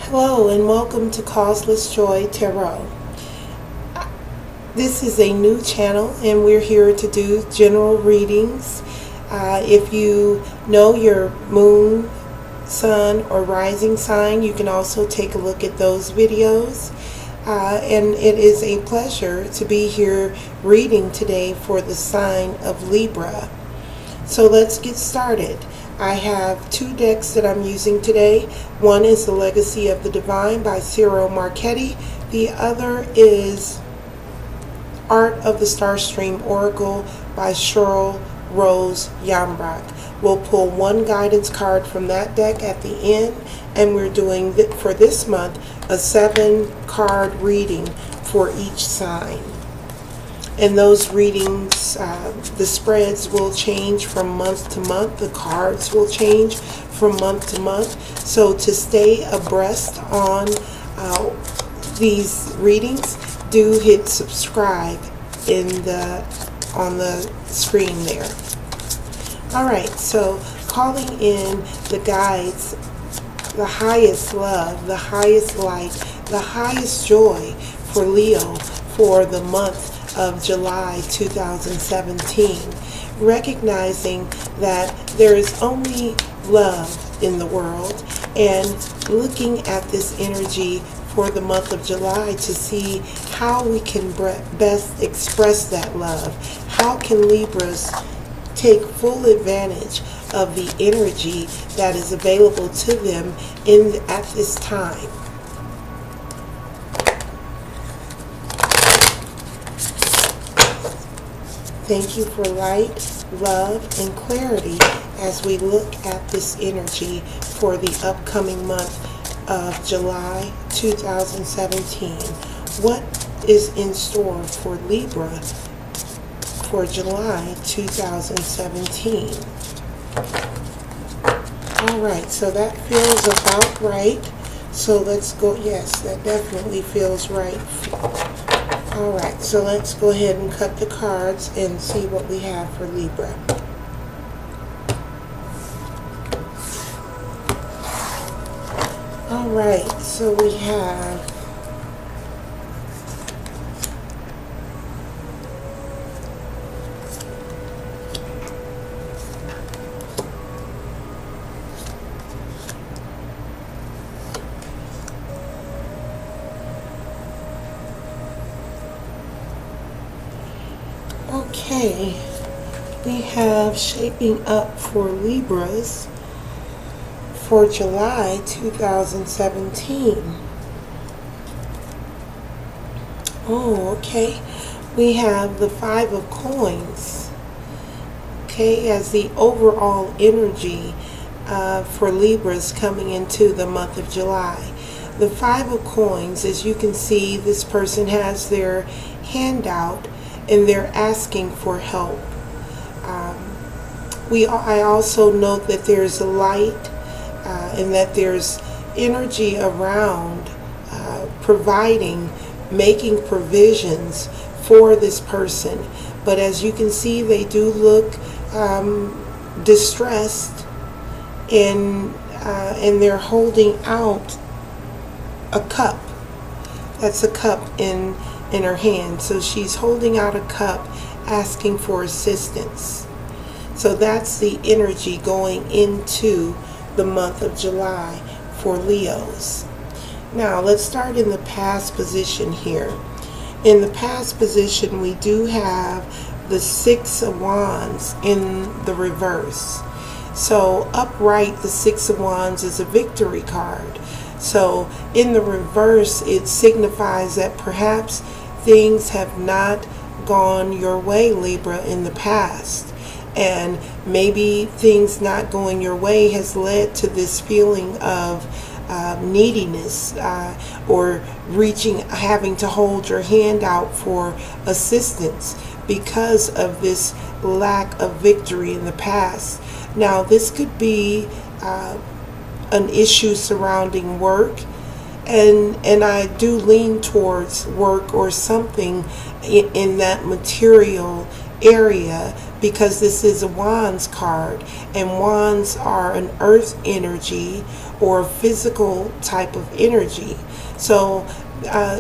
Hello and welcome to Causeless Joy Tarot. This is a new channel and we're here to do general readings. If you know your moon, sun, or rising sign, you can also take a look at those videos. And it is a pleasure to be here reading today for the sign of Libra. So let's get started. I have two decks that I'm using today. One is The Legacy of the Divine by Cyril Marchetti. The other is Art of the Starstream Oracle by Cheryl Rose Yambrock. We'll pull one guidance card from that deck at the end, and we're doing, for this month, a 7-card reading for each sign. And those readings, the spreads will change from month to month. The cards will change from month to month. So to stay abreast on these readings, do hit subscribe on the screen there. Alright, so calling in the guides, the highest love, the highest light, the highest joy for Leo for the month of July 2017, recognizing that there is only love in the world, and looking at this energy for the month of July to see how we can best express that love. How can Libras take full advantage of the energy that is available to them at this time? Thank you for light, love, and clarity as we look at this energy for the upcoming month of July 2017. What is in store for Libra for July 2017? Alright, so that feels about right. So let's go, yes, that definitely feels right. Alright, so let's go ahead and cut the cards and see what we have for Libra. Alright, so we have okay, we have shaping up for Libras for July 2017. Oh, okay. We have the 5 of Coins, okay, as the overall energy for Libras coming into the month of July. The 5 of Coins, as you can see, this person has their hand out and they're asking for help. I also note that there's a light and that there's energy around providing, making provisions for this person. But as you can see, they do look distressed, and they're holding out a cup. That's a cup in her hand. So she's holding out a cup asking for assistance. So that's the energy going into the month of July for Leos. Now let's start in the past position here. In the past position, we do have the 6 of Wands in the reverse. So upright, the 6 of Wands is a victory card. So in the reverse, it signifies that perhaps things have not gone your way, Libra, in the past. And maybe things not going your way has led to this feeling of neediness or having to hold your hand out for assistance because of this lack of victory in the past. Now, this could be an issue surrounding work, and I do lean towards work or something in that material area because this is a wands card, and wands are an earth energy or a physical type of energy. So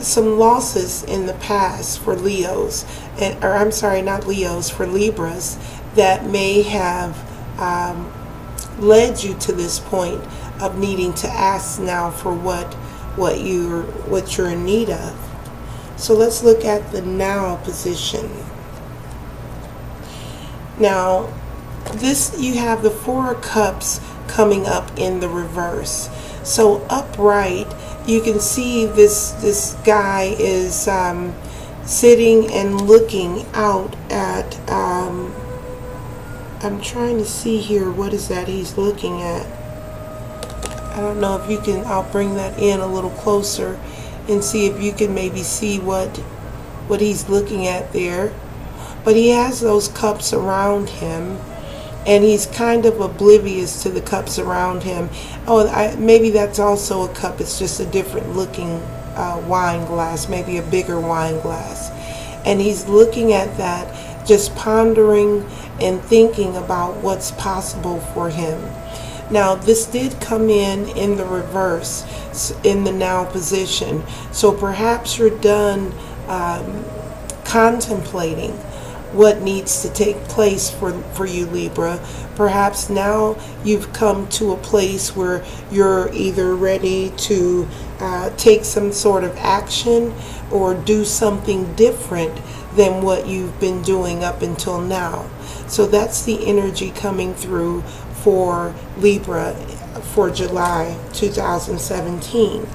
some losses in the past for Leos, or I'm sorry, not Leos, for Libras, that may have led you to this point of needing to ask now for what you're in need of. So let's look at the now position. Now, this, you have the Four of Cups coming up in the reverse. So upright, you can see this guy is sitting and looking out at, I'm trying to see here, what is that he's looking at? I don't know if you can, I'll bring that in a little closer and see if you can maybe see what he's looking at there. But he has those cups around him, and he's kind of oblivious to the cups around him. Oh, maybe that's also a cup. It's just a different looking wine glass, maybe a bigger wine glass. And he's looking at that, just pondering and thinking about what's possible for him. Now, this did come in the reverse, in the now position. So perhaps you're done contemplating what needs to take place for you, Libra. Perhaps now you've come to a place where you're either ready to take some sort of action or do something different than what you've been doing up until now. So that's the energy coming through for Libra for July 2017.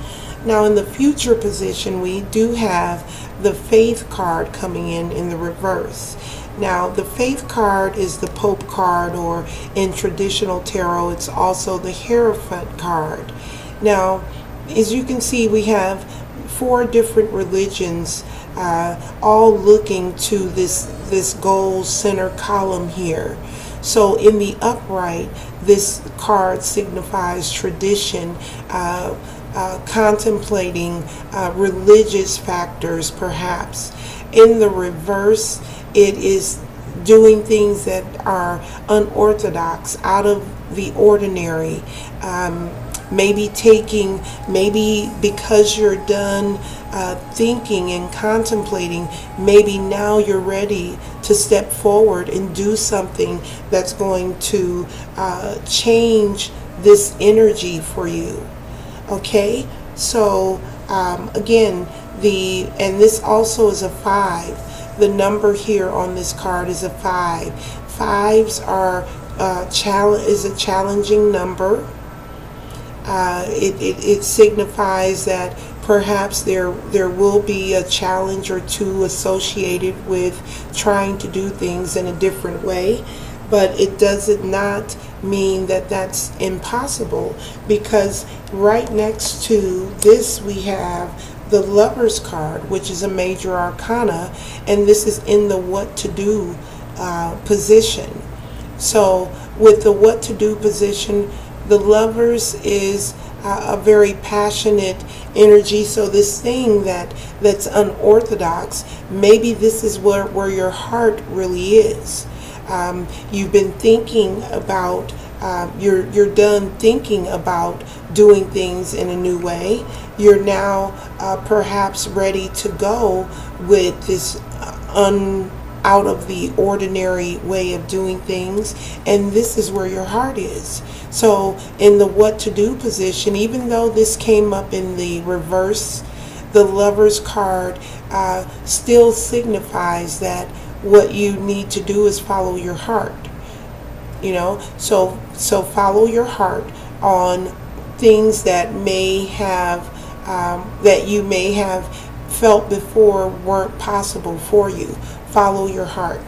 Now, in the future position, we do have the Faith card coming in the reverse. Now, the Faith card is the Pope card, or in traditional tarot, it's also the Hierophant card. Now, as you can see, we have 4 different religions all looking to this gold center column here. So in the upright, this card signifies tradition, contemplating religious factors perhaps. In the reverse, it is doing things that are unorthodox, out of the ordinary. Maybe because you're done thinking and contemplating, maybe now you're ready to step forward and do something that's going to change this energy for you. Okay, so again, and this also is a 5. The number here on this card is a 5. 5s are is a challenging number. It signifies that perhaps there will be a challenge or two associated with trying to do things in a different way, but it does not mean that that's impossible, because right next to this we have the Lover's card, which is a major arcana, and this is in the what to do position. So with the what to do position, the Lovers is a very passionate energy. So this thing that's unorthodox, maybe this is where your heart really is. You've been thinking about, you're done thinking about doing things in a new way. You're now perhaps ready to go with this out of the ordinary way of doing things, and this is where your heart is. So in the what to do position, even though this came up in the reverse, the Lover's card still signifies that what you need to do is follow your heart. You know, so follow your heart on things that may have that you may have felt before weren't possible for you. Follow your heart.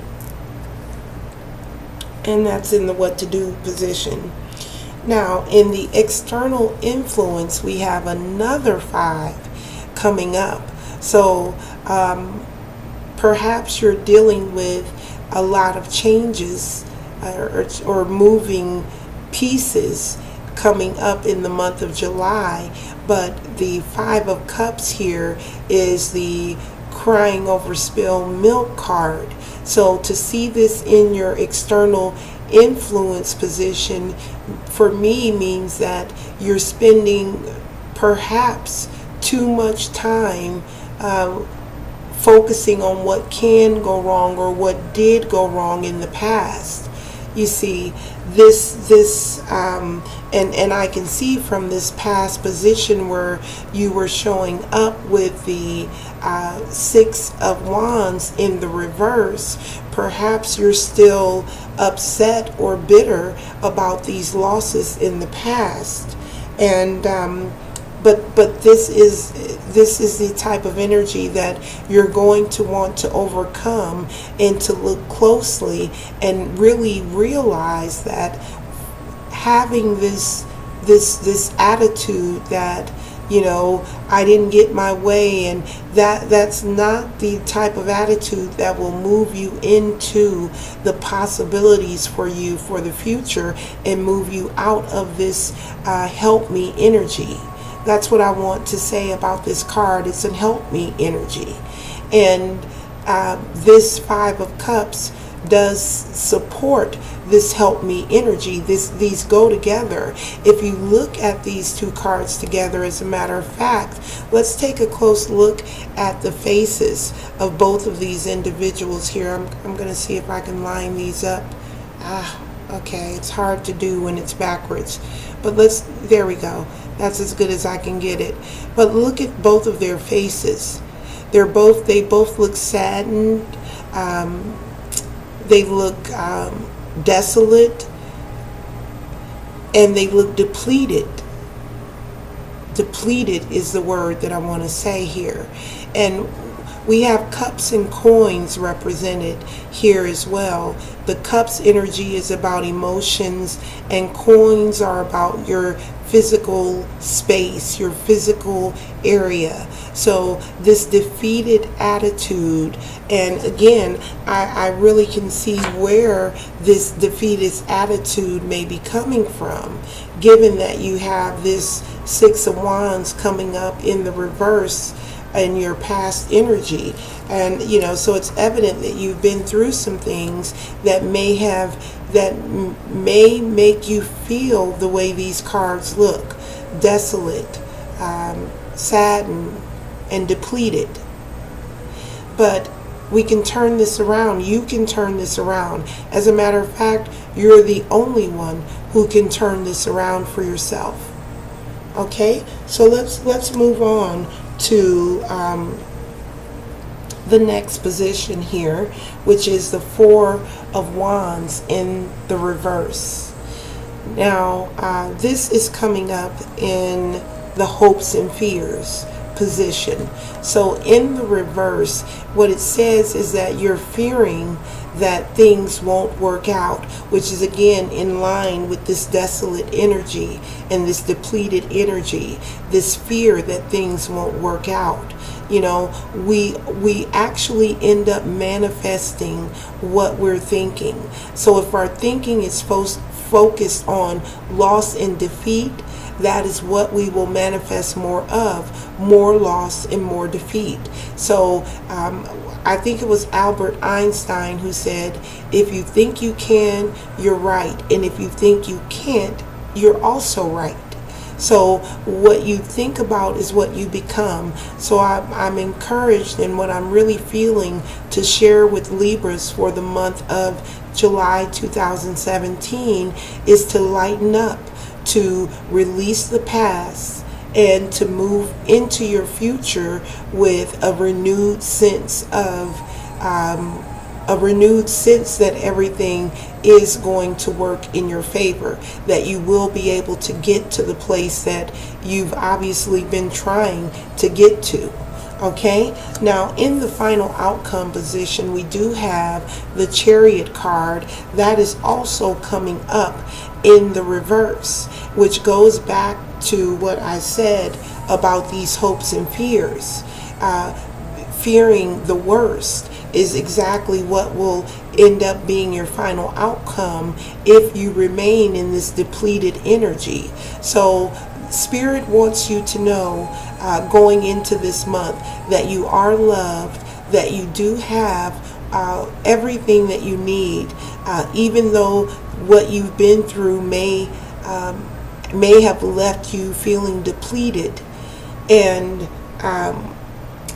And that's in the what to do position. Now, in the external influence, we have another 5 coming up. So perhaps you're dealing with a lot of changes or moving pieces coming up in the month of July, but the 5 of Cups here is the crying over spilled milk card. So to see this in your external influence position, for me, means that you're spending perhaps too much time focusing on what can go wrong or what did go wrong in the past. You see, and I can see from this past position where you were showing up with the Six of Wands in the reverse, perhaps you're still upset or bitter about these losses in the past. And but this is the type of energy that you're going to want to overcome, and to look closely and really realize that having this attitude that, you know, I didn't get my way, and that's not the type of attitude that will move you into the possibilities for you for the future and move you out of this help me energy. That's what I want to say about this card. It's a help me energy. And this Five of Cups does support this help me energy. These go together. If you look at these two cards together, as a matter of fact, let's take a close look at the faces of both of these individuals here. I'm going to see if I can line these up. Okay, it's hard to do when it's backwards. But there we go. That's as good as I can get it. But look at both of their faces. They both look saddened. They look desolate, and they look depleted. Depleted is the word that I want to say here. And we have cups and coins represented here as well. The cups energy is about emotions, and coins are about your physical space, your physical area. So this defeated attitude, and again, I really can see where this defeated attitude may be coming from, given that you have this Six of Wands coming up in the reverse in your past energy. And you know, so it's evident that you've been through some things that may make you feel the way these cards look: desolate, saddened, and depleted. But we can turn this around. You can turn this around. As a matter of fact, you're the only one who can turn this around for yourself. Okay, so let's move on to the next position here, which is the Four of Wands in the reverse. Now, this is coming up in the hopes and fears position. So in the reverse, what it says is that you're fearing that things won't work out, which is again in line with this desolate energy and this depleted energy, this fear that things won't work out. You know, we actually end up manifesting what we're thinking. So if our thinking is focused on loss and defeat, that is what we will manifest more of: more loss and more defeat. So I think it was Albert Einstein who said, if you think you can, you're right. And if you think you can't, you're also right. So what you think about is what you become. So I'm encouraged, and what I'm really feeling to share with Libras for the month of July 2017 is to lighten up, to release the past, and to move into your future with a renewed sense of that everything is going to work in your favor, that you will be able to get to the place that you've obviously been trying to get to. Okay, now in the final outcome position, we do have the Chariot card that is also coming up in the reverse, which goes back to what I said about these hopes and fears. Fearing the worst is exactly what will end up being your final outcome if you remain in this depleted energy. So Spirit wants you to know, going into this month, that you are loved, that you do have everything that you need, even though what you've been through may have left you feeling depleted. And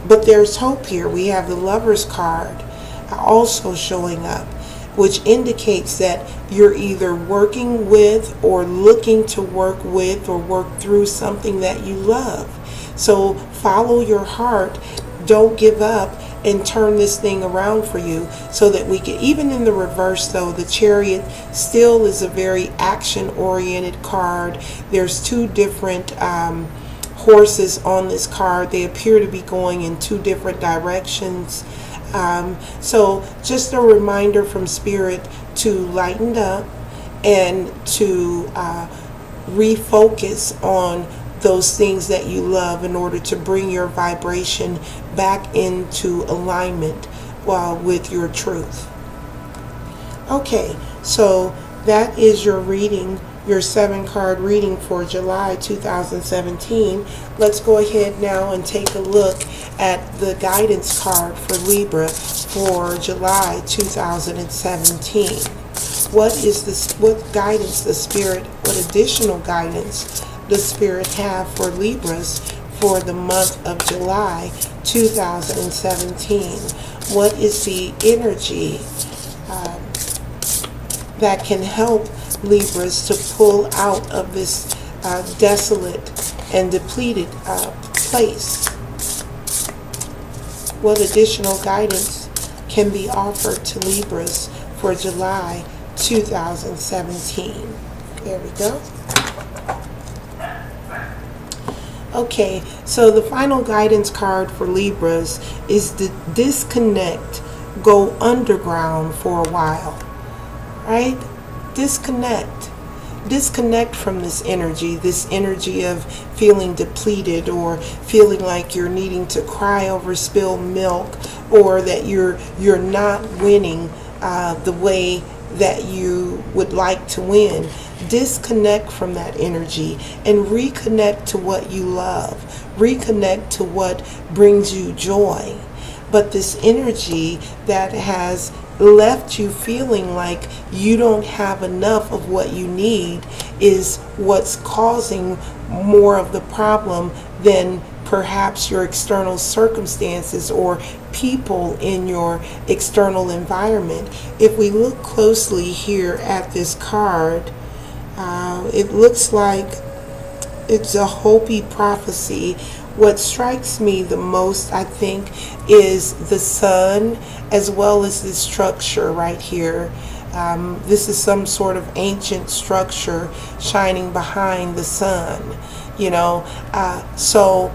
but there's hope here. We have the Lover's card also showing up, which indicates that you're either working with or looking to work with or work through something that you love. So follow your heart. Don't give up and turn this thing around for you, so that we can, even in the reverse though, the Chariot still is a very action oriented card. There's two different horses on this card. They appear to be going in two different directions. So just a reminder from Spirit to lighten up and to refocus on those things that you love in order to bring your vibration back into alignment with your truth. Okay, so that is your reading, your 7-card reading for July 2017. Let's go ahead now and take a look at the guidance card for Libra for July 2017. What guidance the Spirit, what additional guidance the Spirit have for Libras for the month of July 2017? What is the energy that can help Libras to pull out of this desolate and depleted place? What additional guidance can be offered to Libras for July 2017? There we go. Okay, so the final guidance card for Libras is to disconnect, go underground for a while, right? Disconnect from this energy of feeling depleted, or feeling like you're needing to cry over spilled milk, or that you're not winning the way that you would like to win. Disconnect from that energy and reconnect to what you love. Reconnect to what brings you joy. But this energy that has left you feeling like you don't have enough of what you need is what's causing more of the problem than perhaps your external circumstances or people in your external environment. If we look closely here at this card, it looks like it's a Hopi prophecy. What strikes me the most, I think, is the sun, as well as this structure right here. This is some sort of ancient structure shining behind the sun, so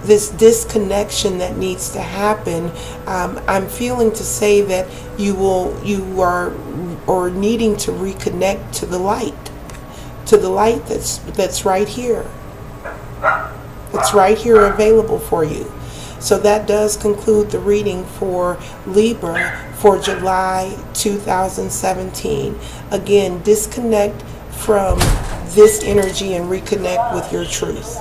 this disconnection that needs to happen, I'm feeling to say that you are needing to reconnect to the light that's right here. It's right here available for you. So that does conclude the reading for Libra for July 2017. Again, disconnect from this energy and reconnect with your truth.